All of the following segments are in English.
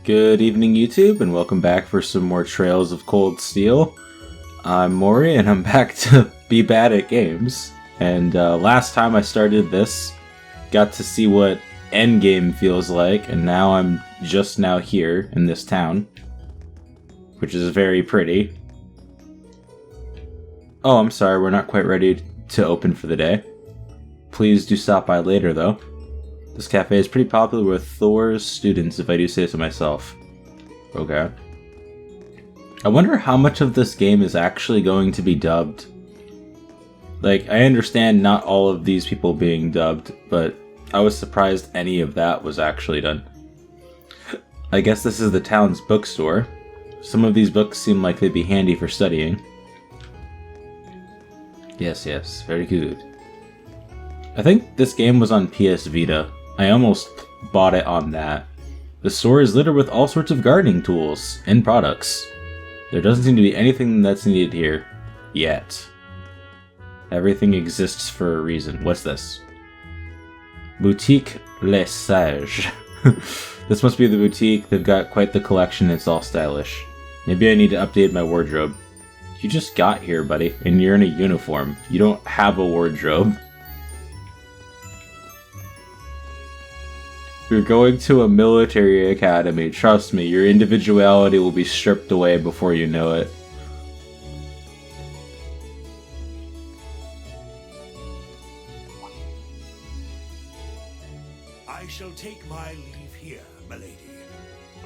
Good evening, YouTube, and welcome back for some more Trails of Cold Steel. I'm Mori, and I'm back to be bad at games. And last time I started this, got to see what endgame feels like, and now I'm just now here in this town, which is very pretty. Oh, I'm sorry, we're not quite ready to open for the day. Please do stop by later, though. This cafe is pretty popular with Thor's students, if I do say so myself. Okay. I wonder how much of this game is actually going to be dubbed. Like, I understand not all of these people being dubbed, but I was surprised any of that was actually done. I guess this is the town's bookstore. Some of these books seem like they'd be handy for studying. Yes, very good. I think this game was on PS Vita. I almost bought it on that. The store is littered with all sorts of gardening tools and products. There doesn't seem to be anything that's needed here. Yet. Everything exists for a reason. What's this? Boutique Les Sages. This must be the boutique. They've got quite the collection. It's all stylish. Maybe I need to update my wardrobe. You just got here, buddy, and you're in a uniform. You don't have a wardrobe. You're going to a military academy. Trust me, your individuality will be stripped away before you know it. I shall take my leave here, milady.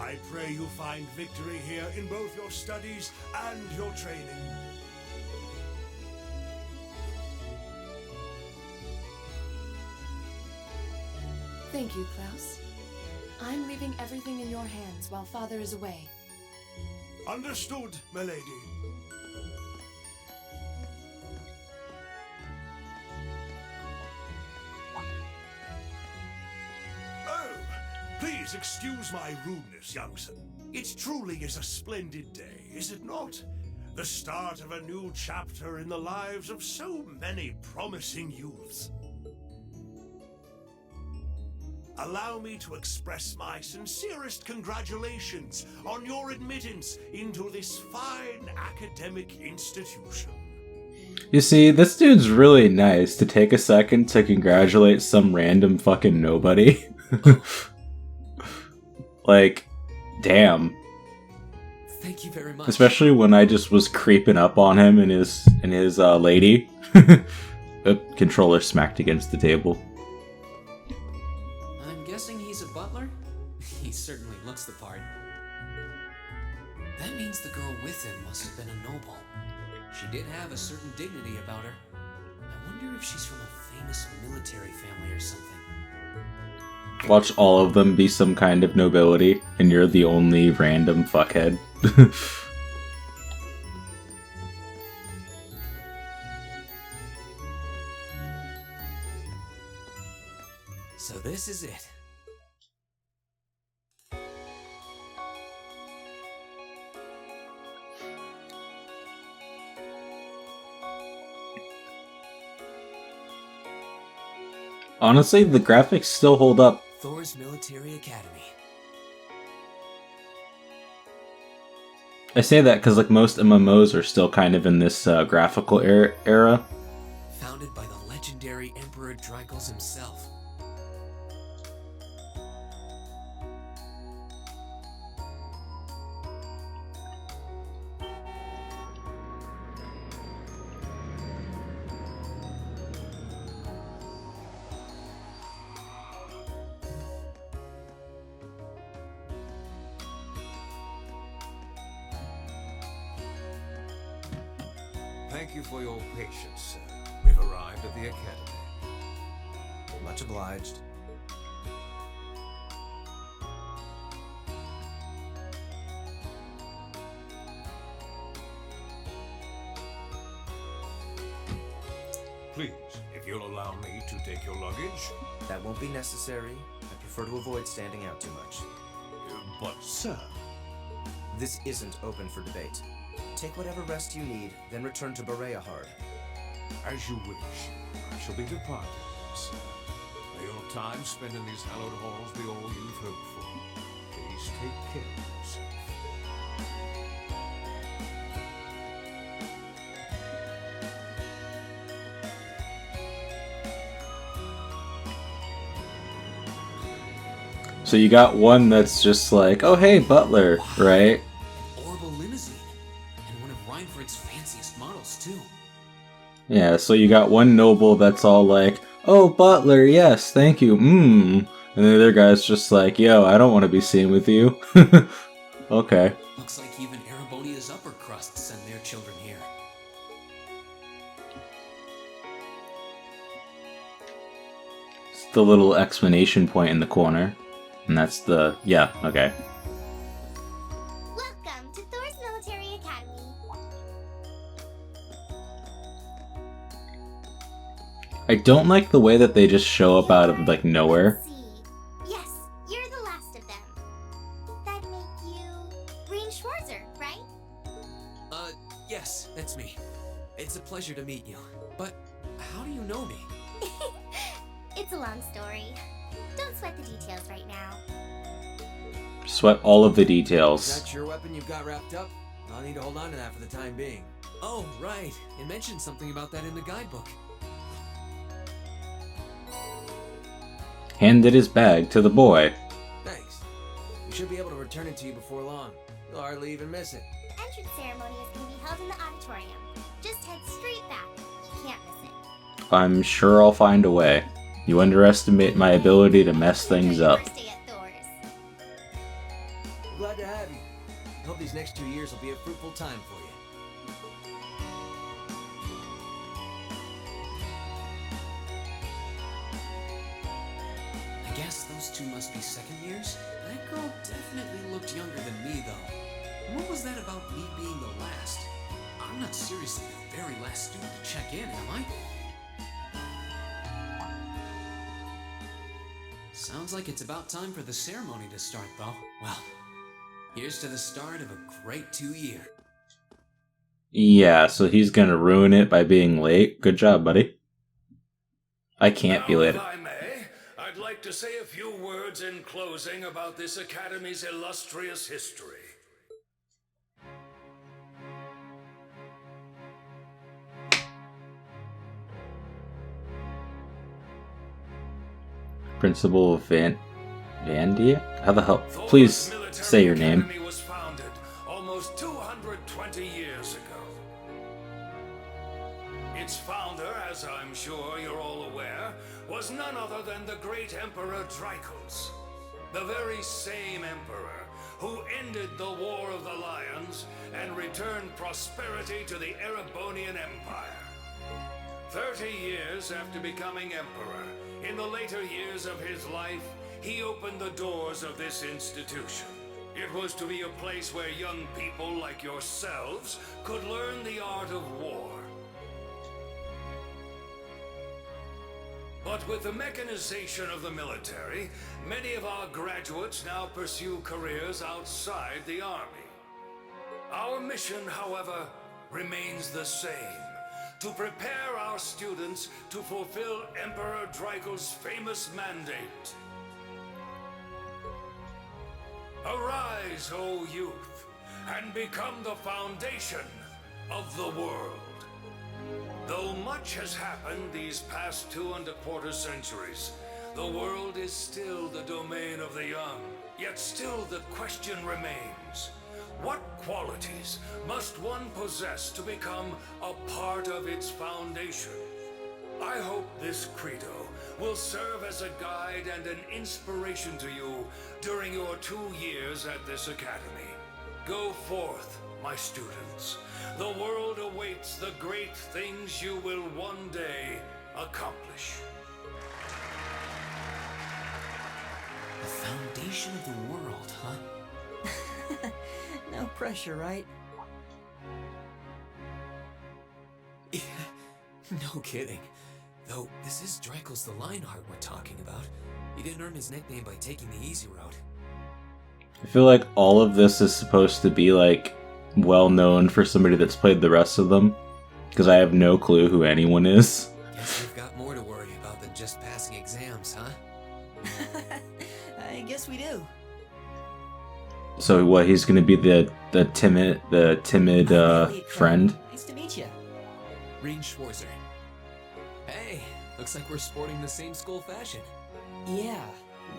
I pray you find victory here in both your studies and your training. Thank you, Klaus. I'm leaving everything in your hands while Father is away. Understood, milady. Oh, please excuse my rudeness, youngster. It truly is a splendid day, is it not? The start of a new chapter in the lives of so many promising youths. Allow me to express my sincerest congratulations on your admittance into this fine academic institution. You see, this dude's really nice to take a second to congratulate some random fucking nobody. Like, damn. Thank you very much. Especially when I just was creeping up on him and his lady. The controller smacked against the table. I'm guessing he's a butler? He certainly looks the part. That means the girl with him must have been a noble. She did have a certain dignity about her. I wonder if she's from a famous military family or something. Watch all of them be some kind of nobility, and you're the only random fuckhead. So this is it. Honestly, the graphics still hold up. Thor's Military Academy. I say that because like most MMOs are still kind of in this graphical era. Founded by the legendary Emperor Drykles himself. Thank you for your patience, sir. We've arrived at the academy. Much obliged. Please, if you'll allow me to take your luggage. That won't be necessary. I prefer to avoid standing out too much. But, sir, This isn't open for debate. Take whatever rest you need, then return to Bereahard. as you wish, I shall be departing, sir. May your time spent in these hallowed halls be all you've hoped for. Please take care. So you got one that's just like, oh hey, butler, right? An Orbital limousine. And one of Reinford's fanciest models, too. Yeah, so you got one noble that's all like, oh butler, yes, thank you, And the other guy's just like, yo, I don't want to be seen with you. Okay. Looks like even Erebonia's upper crust send their children here. It's the little explanation point in the corner. And that's the... yeah, okay. Welcome to Thor's Military Academy. I don't like the way that they just show up out of, like, nowhere. Let's see. Yes, you're the last of them. That make you Rean Schwarzer, right? Yes, that's me. It's a pleasure to meet you. But how do you know me? It's a long story. Don't sweat the details right now. Sweat all of the Is details. that your weapon you've got wrapped up? I'll need to hold on to that for the time being. Oh, right. It mentioned something about that in the guidebook. Handed his bag to the boy. Thanks. We should be able to return it to you before long. You'll hardly even miss it. Entrance ceremony is going to be held in the auditorium. Just head straight back. You can't miss it. I'm sure I'll find a way. You underestimate my ability to mess things Enjoy your up. first day at Thor's. I'm glad to have you. I hope these next 2 years will be a fruitful time for you. I guess those two must be second years? That girl definitely looked younger than me, though. What was that about me being the last? I'm not seriously the very last student to check in, am I? Sounds like it's about time for the ceremony to start, though. Well, here's to the start of a great 2 year. Yeah, so he's gonna ruin it by being late. Good job, buddy. I can't be Now, late. if I may, I'd like to say a few words in closing about this Academy's illustrious history. Principal Vandia? How the hell? Thor's Please Military say your name. Academy was founded almost 220 years ago. Its founder, as I'm sure you're all aware, was none other than the great Emperor Dracos. The very same emperor who ended the War of the Lions and returned prosperity to the Erebonian Empire. 30 years after becoming emperor, in the later years of his life, he opened the doors of this institution. It was to be a place where young people like yourselves could learn the art of war. But with the mechanization of the military, many of our graduates now pursue careers outside the army. Our mission, however, remains the same: to prepare our students to fulfill Emperor Dracos' famous mandate. Arise, O youth, and become the foundation of the world. Though much has happened these past 2¼ centuries, the world is still the domain of the young. Yet still the question remains: what qualities must one possess to become a part of its foundation? I hope this credo will serve as a guide and an inspiration to you during your 2 years at this academy. Go forth, my students. The world awaits the great things you will one day accomplish. The foundation of the world, huh? No pressure, right? No kidding. Though, this is Dracos the Lionheart we're talking about. He didn't earn his nickname by taking the easy road. I feel like all of this is supposed to be, like, well known for somebody that's played the rest of them. Because I have no clue who anyone is. Guess we've got more to worry about than just passing exams, huh? I guess we do. So what, he's gonna be the timid friend? Nice to meet you. Rean Schwarzer. Hey, looks like we're sporting the same school fashion. Yeah,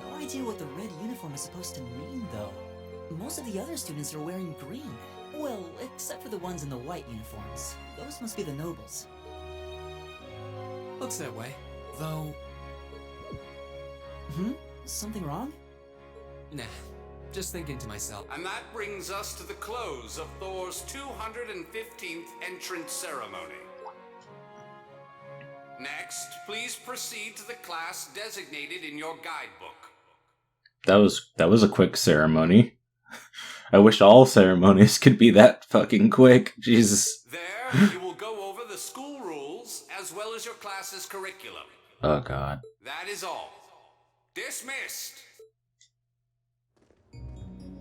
No idea what the red uniform is supposed to mean, though. Most of the other students are wearing green. Well, except for the ones in the white uniforms. Those must be the nobles. Looks that way. Though, Something wrong? nah. Just thinking to myself. And that brings us to the close of Thor's 215th entrance ceremony. Next, please proceed to the class designated in your guidebook. That was a quick ceremony. I wish all ceremonies could be that fucking quick. Jesus. There, you will go over the school rules as well as your class's curriculum. Oh god. That is all. Dismissed!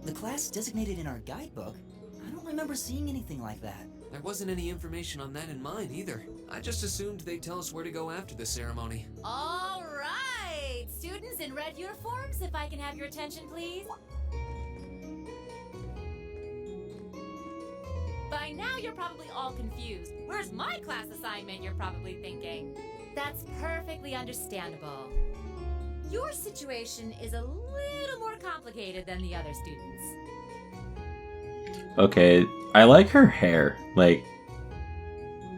The class designated in our guidebook? I don't remember seeing anything like that. There wasn't any information on that in mine either. I just assumed they'd tell us where to go after the ceremony. All right, students in red uniforms, if I can have your attention, please. By now, you're probably all confused. Where's my class assignment, you're probably thinking. That's perfectly understandable. Your situation is a little more complicated than the other students. Okay, I like her hair. Like,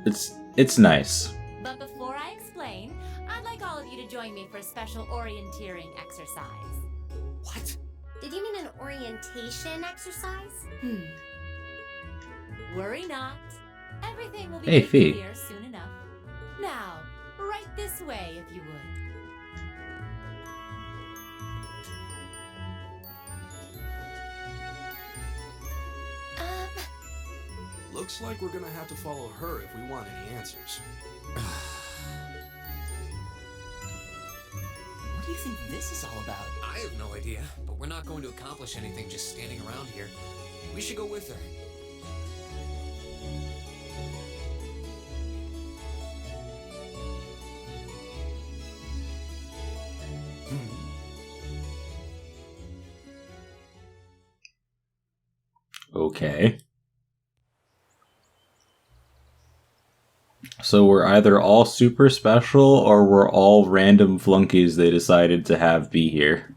it's nice. But before I explain, I'd like all of you to join me for a special orienteering exercise. What? Did you mean an orientation exercise? Worry not. Everything will be Hey, made Fee. clear soon enough. Now, right this way, if you would. Looks like we're gonna have to follow her if we want any answers. What do you think this is all about? I have no idea, but we're not going to accomplish anything just standing around here. We should go with her. Okay. So we're either all super special or we're all random flunkies they decided to have be here.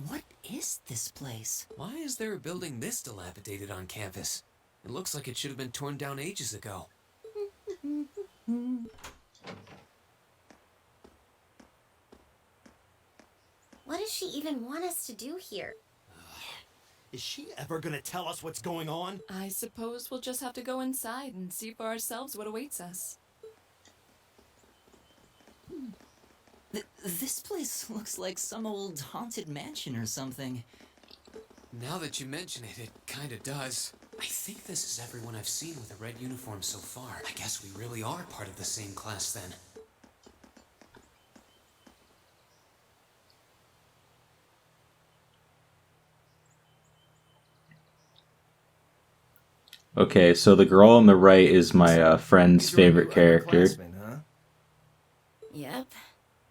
What is this place? Why is there a building this dilapidated on campus? It looks like it should have been torn down ages ago. What does she even want us to do here? Is she ever gonna tell us what's going on? I suppose we'll just have to go inside and see for ourselves what awaits us. This place looks like some old haunted mansion or something. Now that you mention it, it kinda does. I think this is everyone I've seen with a red uniform so far. I guess we really are part of the same class then. Okay, so the girl on the right is my friend's These are your favorite new character. upperclassmen, huh? Yep.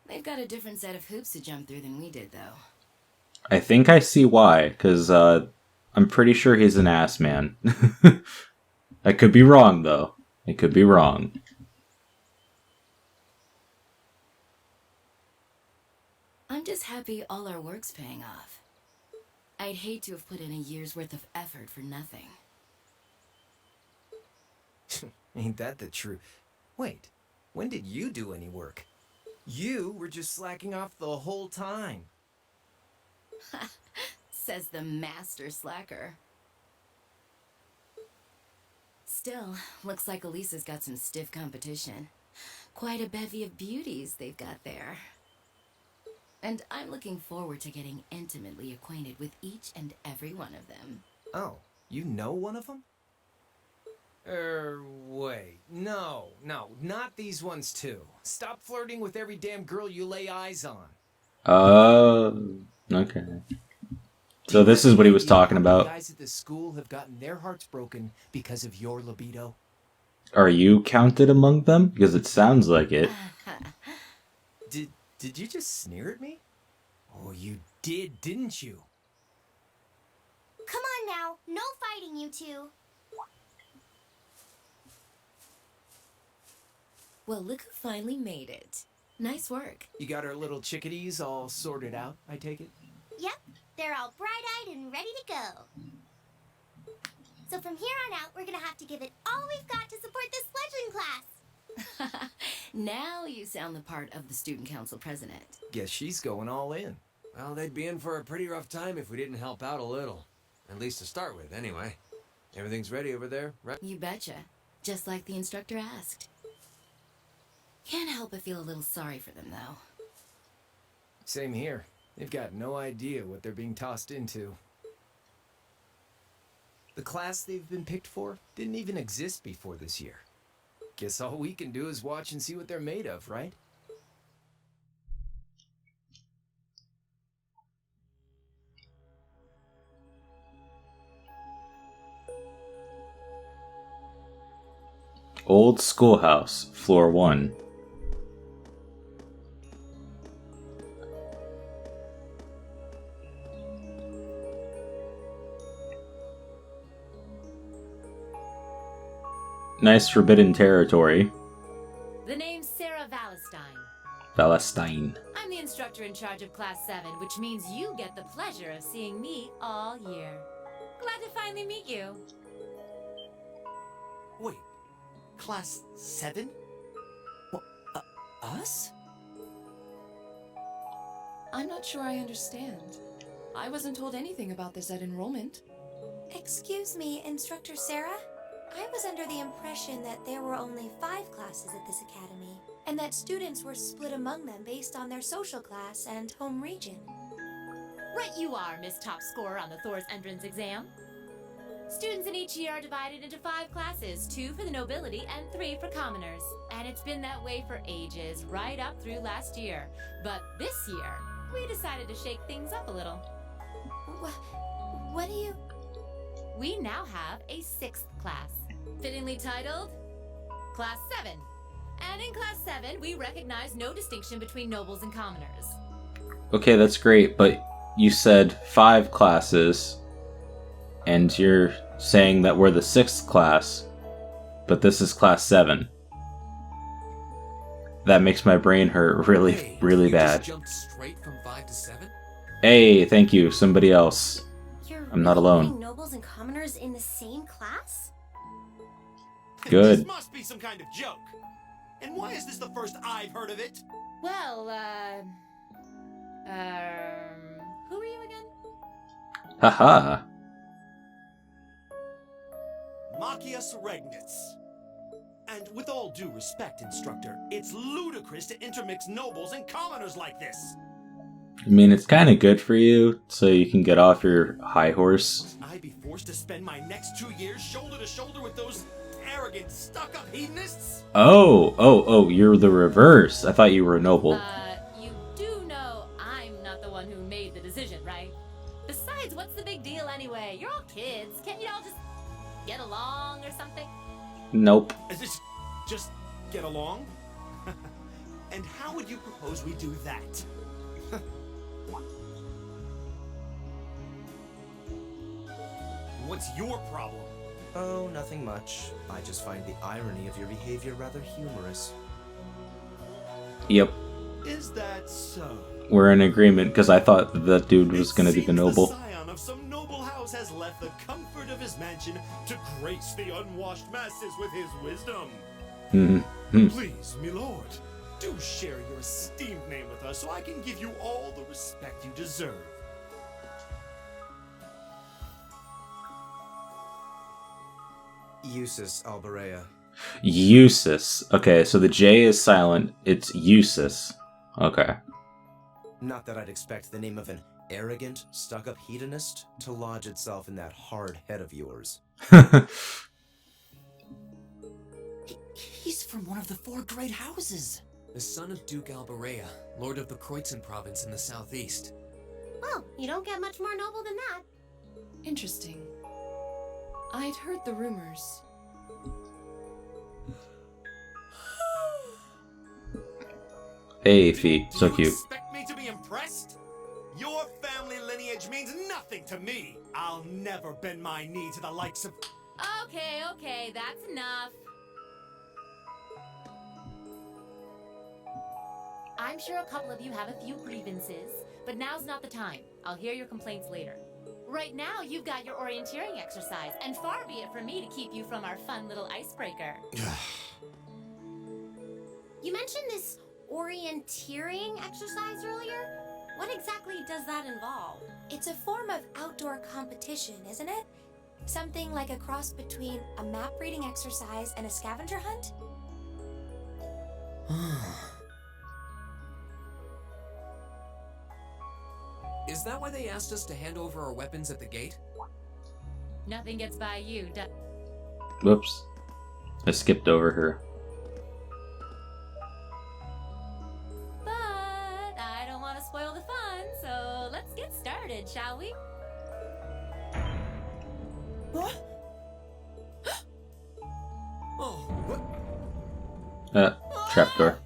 They've got a different set of hoops to jump through than we did, though. I think I see why, because I'm pretty sure he's an ass man. I could be wrong, though. I could be wrong. I'm just happy all our work's paying off. I'd hate to have put in a year's worth of effort for nothing. Ain't that the truth? Wait, when did you do any work? You were just slacking off the whole time. Says the master slacker. Still, looks like Elisa's got some stiff competition. Quite a bevy of beauties they've got there. And I'm looking forward to getting intimately acquainted with each and every one of them. Oh, you know one of them? Wait. No, not these ones too. Stop flirting with every damn girl you lay eyes on. Okay. So this is what he was talking about. Guys at this school have gotten their hearts broken because of your libido. Are you counted among them? Because it sounds like it. Did you just sneer at me? Oh, you did, didn't you? Come on now, no fighting, you two. Well, look who finally made it. Nice work. You got our little chickadees all sorted out, I take it? Yep, they're all bright-eyed and ready to go. So from here on out, we're gonna have to give it all we've got to support this fledgling class. Now you sound the part of the student council president. Guess she's going all in. Well, they'd be in for a pretty rough time if we didn't help out a little. At least to start with, anyway. Everything's ready over there, right? You betcha. Just like the instructor asked. Can't help but feel a little sorry for them, though. Same here. They've got no idea what they're being tossed into. The class they've been picked for didn't even exist before this year. Guess all we can do is watch and see what they're made of, right? Old Schoolhouse, Floor 1. Nice forbidden territory. The name's Sarah Valestine. Valestine. I'm the instructor in charge of Class 7, which means you get the pleasure of seeing me all year. Glad to finally meet you. Wait, Class 7? Us? I'm not sure I understand. I wasn't told anything about this at enrollment. Excuse me, Instructor Sarah? I was under the impression that there were only 5 classes at this academy, and that students were split among them based on their social class and home region. Right you are, Miss Top Scorer on the Thor's entrance exam. Students in each year are divided into 5 classes, 2 for the nobility and 3 for commoners. And it's been that way for ages, right up through last year. But this year, we decided to shake things up a little. What do you... We now have a 6th class, fittingly titled Class 7. And in Class 7, we recognize no distinction between nobles and commoners. Okay, that's great, but you said 5 classes, and you're saying that we're the 6th class, but this is Class 7. That makes my brain hurt really, really bad. Just jumped straight from 5 to 7? Hey, thank you, somebody else. I'm not alone. Putting nobles and commoners in the same class? Good. This must be some kind of joke. And why is this the first I've heard of it? Well, who are you again? Haha. Machias Regnitz. And with all due respect, Instructor, it's ludicrous to intermix nobles and commoners like this. I mean, it's kind of good for you, so you can get off your high horse. I'd be forced to spend my next 2 years shoulder to shoulder with those arrogant, stuck-up hedonists? Oh, you're the reverse. I thought you were a noble. You do know I'm not the one who made the decision, right? Besides, what's the big deal anyway? You're all kids. Can't you all just get along or something? Nope. Is this just get along? And how would you propose we do that? What's your problem? Oh, nothing much. I just find the irony of your behavior rather humorous. Yep. Is that so? We're in agreement, because I thought that dude was going to be the noble. The scion of some noble house has left the comfort of his mansion to grace the unwashed masses with his wisdom. Please, my lord, do share your esteemed name with us so I can give you all the respect you deserve. Eusus Alberea. Eusus. Okay, so the J is silent. It's Eusus. Okay. Not that I'd expect the name of an arrogant, stuck-up hedonist to lodge itself in that hard head of yours. He's from one of the 4 great houses. The son of Duke Alberea, lord of the Kreutzen province in the southeast. Well, you don't get much more noble than that. Interesting. I'd heard the rumors. Hey, Fee. So cute. Expect me to be impressed? Your family lineage means nothing to me. I'll never bend my knee to the likes of... Okay, that's enough. I'm sure a couple of you have a few grievances, but now's not the time. I'll hear your complaints later. Right now, you've got your orienteering exercise, and far be it from me to keep you from our fun little icebreaker. You mentioned this orienteering exercise earlier? What exactly does that involve? It's a form of outdoor competition, isn't it? Something like a cross between a map-reading exercise and a scavenger hunt? Is that why they asked us to hand over our weapons at the gate? Nothing gets by you, Whoops. I skipped over her. But I don't want to spoil the fun, so let's get started, shall we? What? Oh, what? Trapdoor.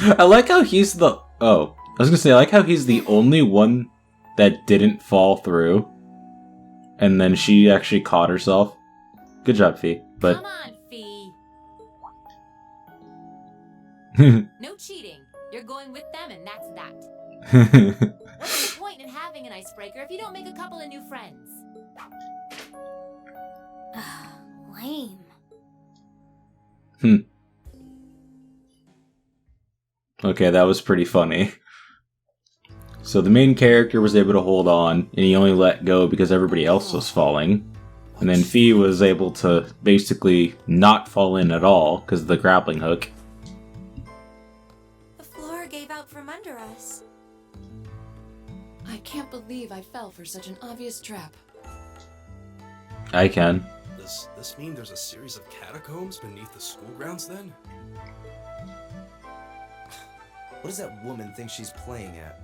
I like how he's the... Oh, I was gonna say, I like how he's the only one that didn't fall through. And then she actually caught herself. Good job, Fee. But... Come on, Fee. No cheating. You're going with them, and that's that. What's the point in having an icebreaker if you don't make a couple of new friends? Lame. Okay, that was pretty funny. So the main character was able to hold on, and he only let go because everybody else was falling. And then Fee was able to basically not fall in at all because of the grappling hook. The floor gave out from under us. I can't believe I fell for such an obvious trap. I can. Does this mean there's a series of catacombs beneath the school grounds then? What does that woman think she's playing at?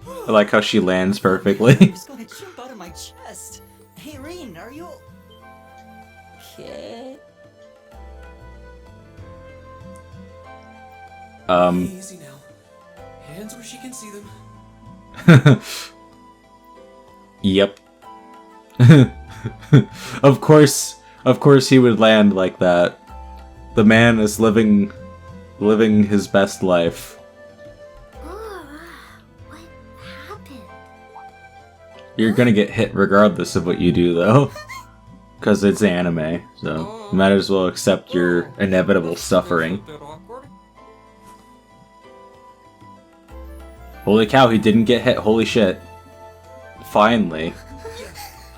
I like how she lands perfectly. I was gonna jump out of my chest. Hey, Rean, are you okay? Easy now. Hands where she can see them. Yep. Of course he would land like that. The man is living his best life. What happened? You're gonna get hit regardless of what you do, though. Because it's anime, so you might as well accept your inevitable suffering. Holy cow, he didn't get hit. Holy shit. Finally.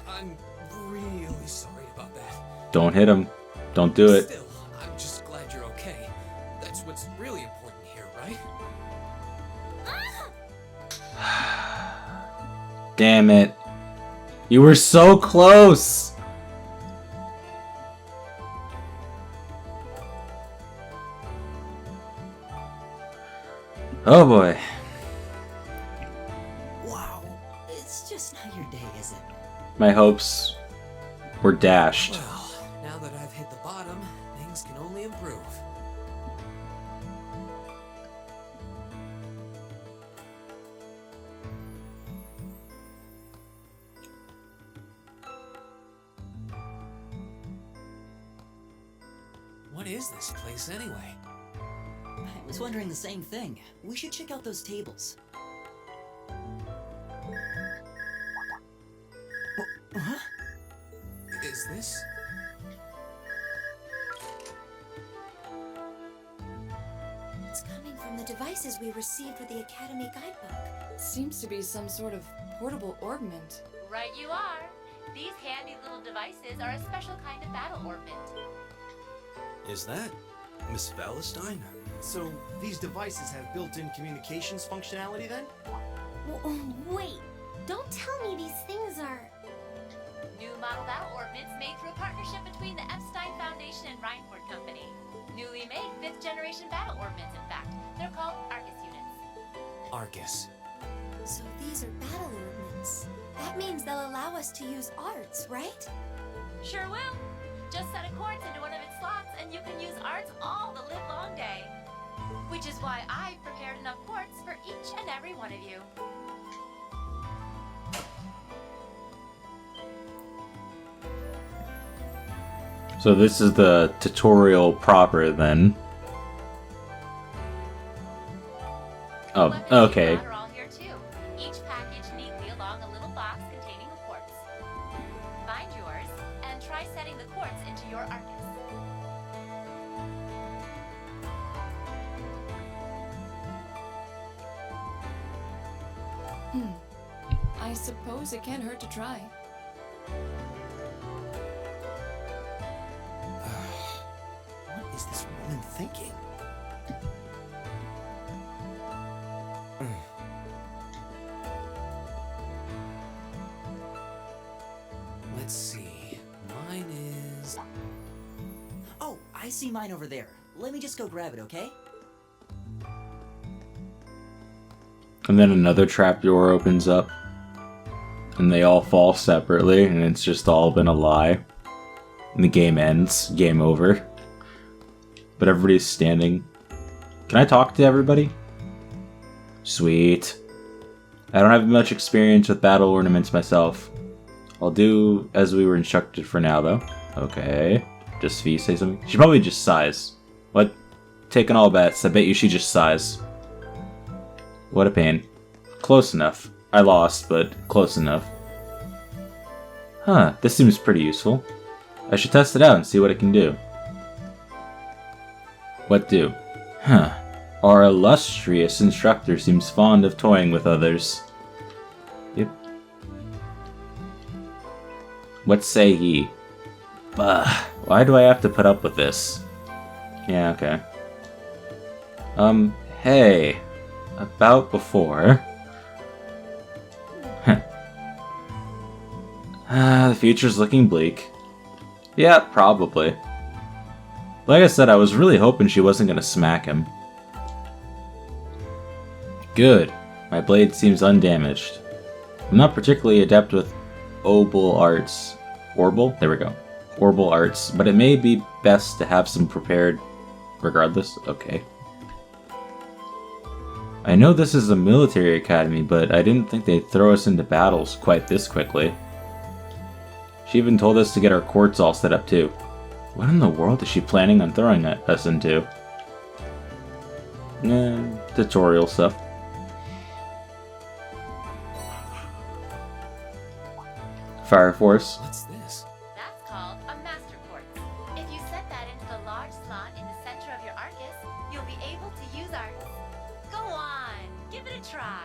I'm really sorry about that. Don't hit him. Don't do it. Still, I'm just glad you're okay. That's what's really important here, right? Damn it. You were so close! Oh boy. Wow, it's just not your day, is it? My hopes were dashed. Well, now that I've hit the bottom, things can only improve. What is this place anyway? I was wondering the same thing. We should check out those tables. Huh? Is this? It's coming from the devices we received with the Academy guidebook. Seems to be some sort of portable ornament. Right you are. These handy little devices are a special kind of battle ornament. Is that Miss Valestine? So, these devices have built-in communications functionality then? Wait, don't tell me these things are... New model battle ornaments made through a partnership between the Epstein Foundation and Reinford Company. Newly made 5th generation battle ornaments, in fact. They're called Arcus units. Arcus. So these are battle ordnance. That means they'll allow us to use arts, right? Sure will. Just set a quartz into one of its slots and you can use arts all the livelong day. Which is why I've prepared enough quartz for each and every one of you. So this is the tutorial proper then. Oh, okay. Are all here too. Each package neatly along a little box containing a quartz. Find yours and try setting the quartz into your Arcus. I suppose it can't hurt to try. What is this woman thinking? Let's see. Mine is. Oh, I see mine over there. Let me just go grab it, okay? And then another trapdoor opens up. And they all fall separately, and it's just all been a lie. And the game ends. Game over. But everybody's standing. Can I talk to everybody? Sweet. I don't have much experience with battle ornaments myself. I'll do as we were instructed for now, though. Okay. Does Fee say something? She probably just sighs. What? Taking all bets. I bet you she just sighs. What a pain. Close enough. I lost, but close enough. Huh, this seems pretty useful. I should test it out and see what it can do. What do? Huh. Our illustrious instructor seems fond of toying with others. Yep. What say ye? Bah, why do I have to put up with this? Yeah, okay. Hey. About before. The future's looking bleak. Yeah, probably. Like I said, I was really hoping she wasn't gonna smack him. Good. My blade seems undamaged. I'm not particularly adept with Orbal arts. Orbal? There we go. Orbal arts, but it may be best to have some prepared regardless. Okay. I know this is a military academy, but I didn't think they'd throw us into battles quite this quickly. She even told us to get our quartz all set up too. What in the world is she planning on throwing us into? Tutorial stuff. Fire Force. What's this? That's called a master quartz. If you set that into the large slot in the center of your Arcus, you'll be able to use Arcus. Go on, give it a try.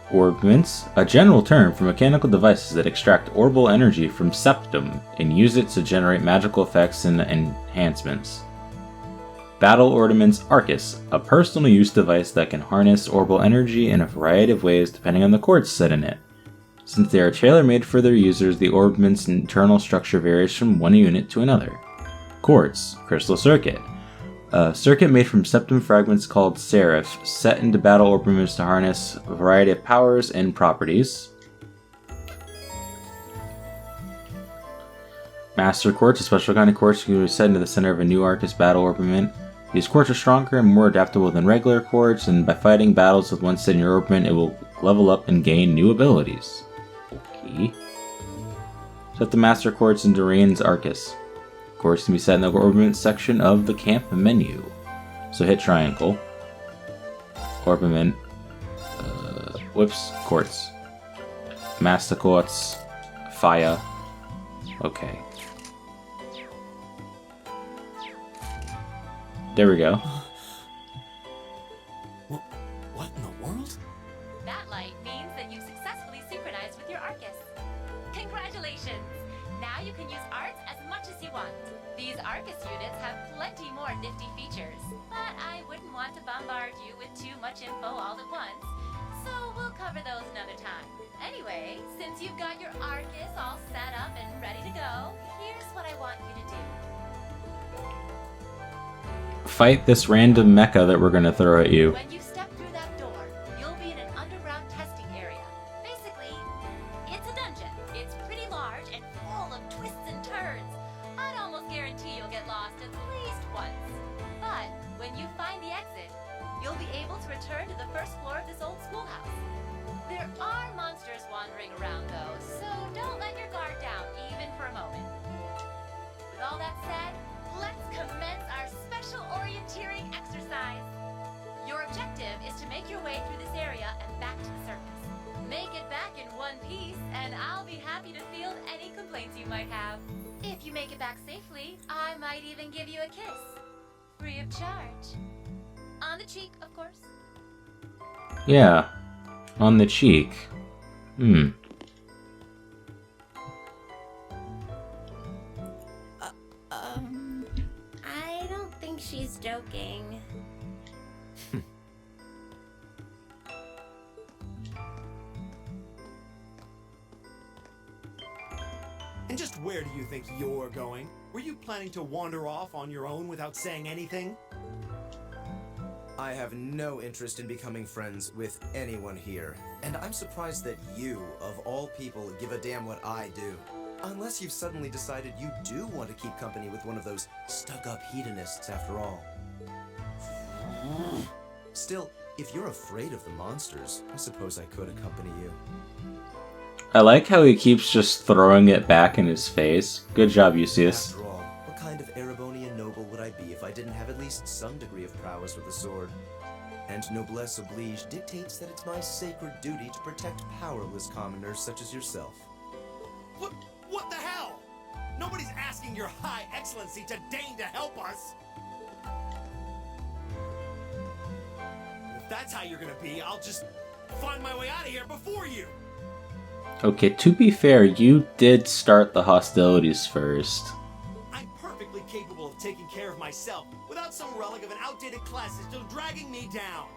Orbments, a general term for mechanical devices that extract orbal energy from septum and use it to generate magical effects and enhancements. Battle Ornaments Arcus, a personal use device that can harness orbal energy in a variety of ways depending on the quartz set in it. Since they are tailor-made for their users, the orbment's internal structure varies from one unit to another. Quartz, Crystal Circuit. A circuit made from septum fragments called Seraph, set into battle orbments to harness a variety of powers and properties. Master Quartz, a special kind of quartz can be set into the center of a new Arcus battle orbment. These quartz are stronger and more adaptable than regular quartz, and by fighting battles with one set in your orbment, it will level up and gain new abilities. Okay. Set the Master Quartz into Rain's Arcus. Quartz can be set in the orbment section of the camp menu. So hit triangle. Orbiment. Whoops. Quartz. Master Quartz. Fire. Okay. There we go. What in the world? That light means that you've successfully synchronized with your Arcus. Congratulations! Now you can use arts as much as you want. These Arcus units have plenty more nifty features, but I wouldn't want to bombard you with too much info all at once, so we'll cover those another time. Anyway, since you've got your Arcus all set up and ready to go, here's what I want you to do. Fight this random mecha that we're gonna throw at you. When you step through that door, you'll be in an underground testing area. Basically, it's a dungeon. It's pretty large and full of twists and turns. I'd almost guarantee you'll get lost at least once. But when you find the exit, you'll be able to return to the first floor of this old schoolhouse. There are monsters wandering around commence our special orienteering exercise. Your objective is to make your way through this area and back to the surface. Make it back in one piece, and I'll be happy to field any complaints you might have. If you make it back safely, I might even give you a kiss. Free of charge. On the cheek, of course. Yeah. On the cheek. I don't think she's joking. And just where do you think you're going? Were you planning to wander off on your own without saying anything? I have no interest in becoming friends with anyone here, and I'm surprised that you, of all people, give a damn what I do. Unless you've suddenly decided you do want to keep company with one of those stuck-up hedonists after all. Still, if you're afraid of the monsters, I suppose I could accompany you. I like how he keeps just throwing it back in his face. Good job, Eustace. After all, what kind of Erebonian noble would I be if I didn't have at least some degree of prowess with a sword? And noblesse oblige dictates that it's my sacred duty to protect powerless commoners such as yourself. What the hell? Nobody's asking your high excellency to deign to help us. If that's how you're gonna be, I'll just find my way out of here before you. Okay, to be fair, you did start the hostilities first. I'm perfectly capable of taking care of myself without some relic of an outdated class still dragging me down.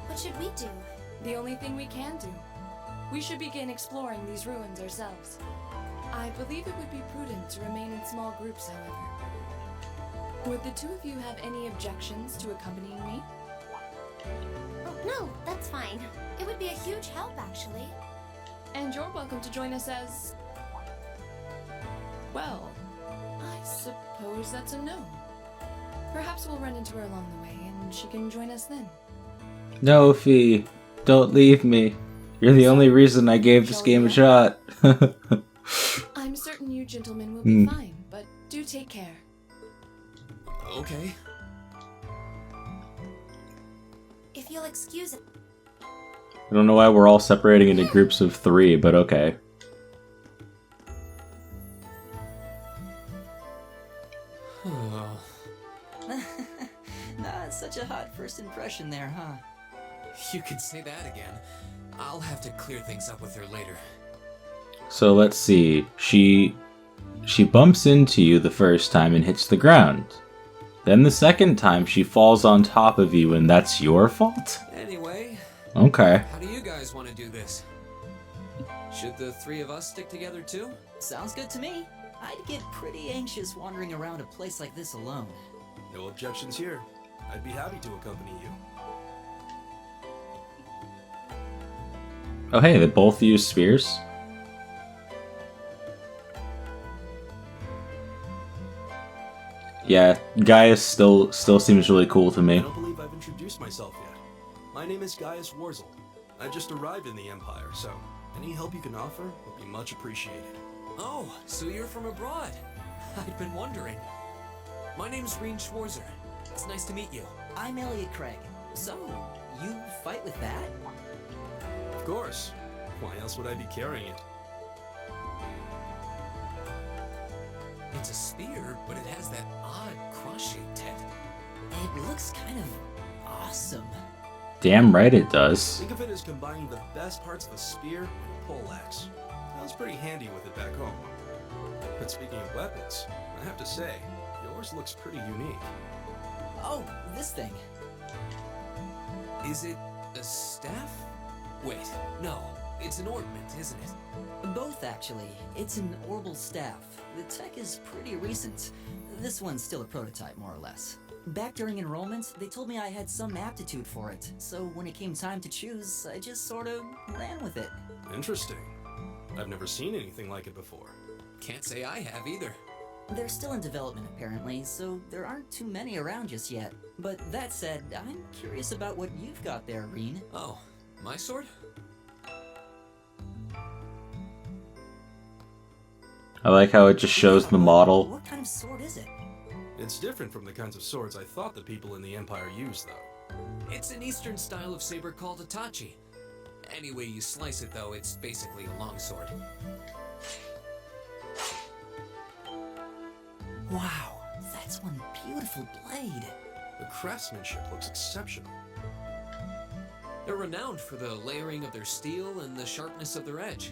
What should we do? The only thing we can do. We should begin exploring these ruins ourselves. I believe it would be prudent to remain in small groups, however. Would the two of you have any objections to accompanying me? Oh, no, that's fine. It would be a huge help, actually. And you're welcome to join us as... well, I suppose that's a no. Perhaps we'll run into her along the way, and she can join us then. No, Fee. Don't leave me. You're the only reason I gave this game a shot. I'm certain you gentlemen will be fine, but do take care. Okay. If you'll excuse it. I don't know why we're all separating into groups of 3, but okay. Not such a hot first impression there, huh? You could say that again. I'll have to clear things up with her later. So let's see. She bumps into you the first time and hits the ground. Then the second time she falls on top of you and that's your fault? Anyway. Okay. How do you guys want to do this? Should the three of us stick together too? Sounds good to me. I'd get pretty anxious wandering around a place like this alone. No objections here. I'd be happy to accompany you. Oh hey, they both use spears? Yeah, Gaius still seems really cool to me. I don't believe I've introduced myself yet. My name is Gaius Warzel. I just arrived in the Empire, so any help you can offer would be much appreciated. Oh, so you're from abroad. I'd been wondering. My name's Reen Schwarzer. It's nice to meet you. I'm Elliot Craig. So, you fight with that? Of course. Why else would I be carrying it? It's a spear, but it has that odd cross-shaped head. It looks kind of awesome. Damn right it does. Think of it as combining the best parts of a spear and a poleaxe. I was pretty handy with it back home. But speaking of weapons, I have to say, yours looks pretty unique. Oh, this thing. Is it a staff? Wait, no. It's an ornament, isn't it? Both, actually. It's an orbal staff. The tech is pretty recent. This one's still a prototype, more or less. Back during enrollment, they told me I had some aptitude for it, so when it came time to choose, I just sort of ran with it. Interesting. I've never seen anything like it before. Can't say I have either. They're still in development apparently, so there aren't too many around just yet. But that said, I'm curious about what you've got there, Reen. Oh, my sword? I like how it just shows the model. What kind of sword is it? It's different from the kinds of swords I thought the people in the Empire used, though. It's an eastern style of saber called Itachi. Any way you slice it, though, it's basically a longsword. Wow, that's one beautiful blade. The craftsmanship looks exceptional. They're renowned for the layering of their steel and the sharpness of their edge.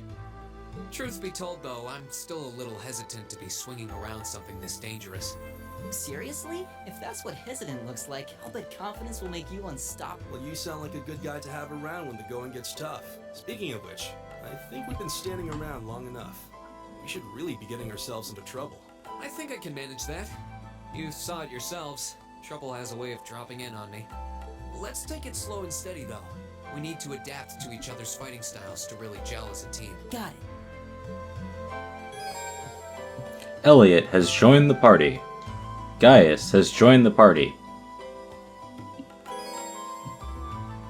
Truth be told, though, I'm still a little hesitant to be swinging around something this dangerous. Seriously? If that's what hesitant looks like, I'll bet confidence will make you unstoppable. Well, you sound like a good guy to have around when the going gets tough. Speaking of which, I think we've been standing around long enough. We should really be getting ourselves into trouble. I think I can manage that. You saw it yourselves. Trouble has a way of dropping in on me. Let's take it slow and steady, though. We need to adapt to each other's fighting styles to really gel as a team. Got it. Elliot has joined the party. Gaius has joined the party.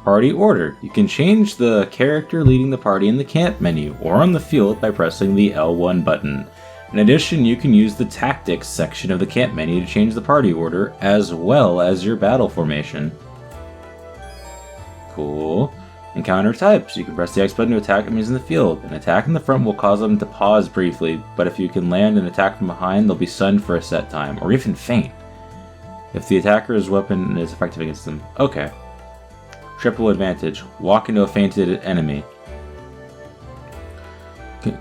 Party order. You can change the character leading the party in the camp menu or on the field by pressing the L1 button. In addition, you can use the tactics section of the camp menu to change the party order as well as your battle formation. Cool. Encounter types. You can press the X button to attack enemies in the field. An attack in the front will cause them to pause briefly, but if you can land an attack from behind, they'll be stunned for a set time, or even faint, if the attacker's weapon is effective against them. Okay. Triple advantage. Walk into a fainted enemy.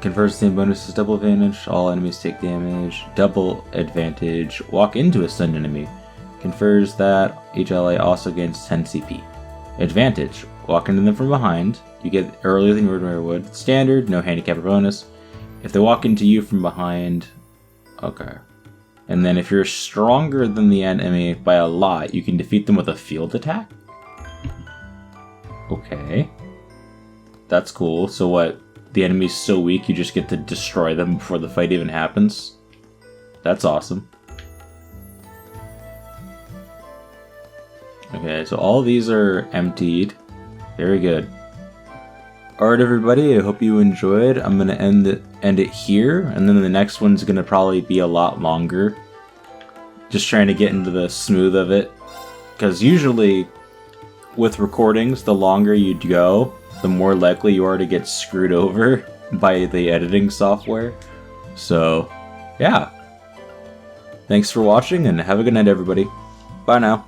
Confers the same bonus as double advantage. All enemies take damage. Double advantage. Walk into a stunned enemy. Confers that HLA also gains 10 CP. Advantage. Walk into them from behind. You get earlier than you ordinarily would. Standard. No handicap or bonus. If they walk into you from behind... Okay. And then if you're stronger than the enemy by a lot, you can defeat them with a field attack? Okay. That's cool. So what? The enemy's so weak you just get to destroy them before the fight even happens? That's awesome. Okay, so all these are emptied. Very good. Alright everybody, I hope you enjoyed. I'm going to end it here, and then the next one's going to probably be a lot longer. Just trying to get into the smooth of it. Because usually, with recordings, the longer you go, the more likely you are to get screwed over by the editing software. So, yeah. Thanks for watching, and have a good night everybody. Bye now.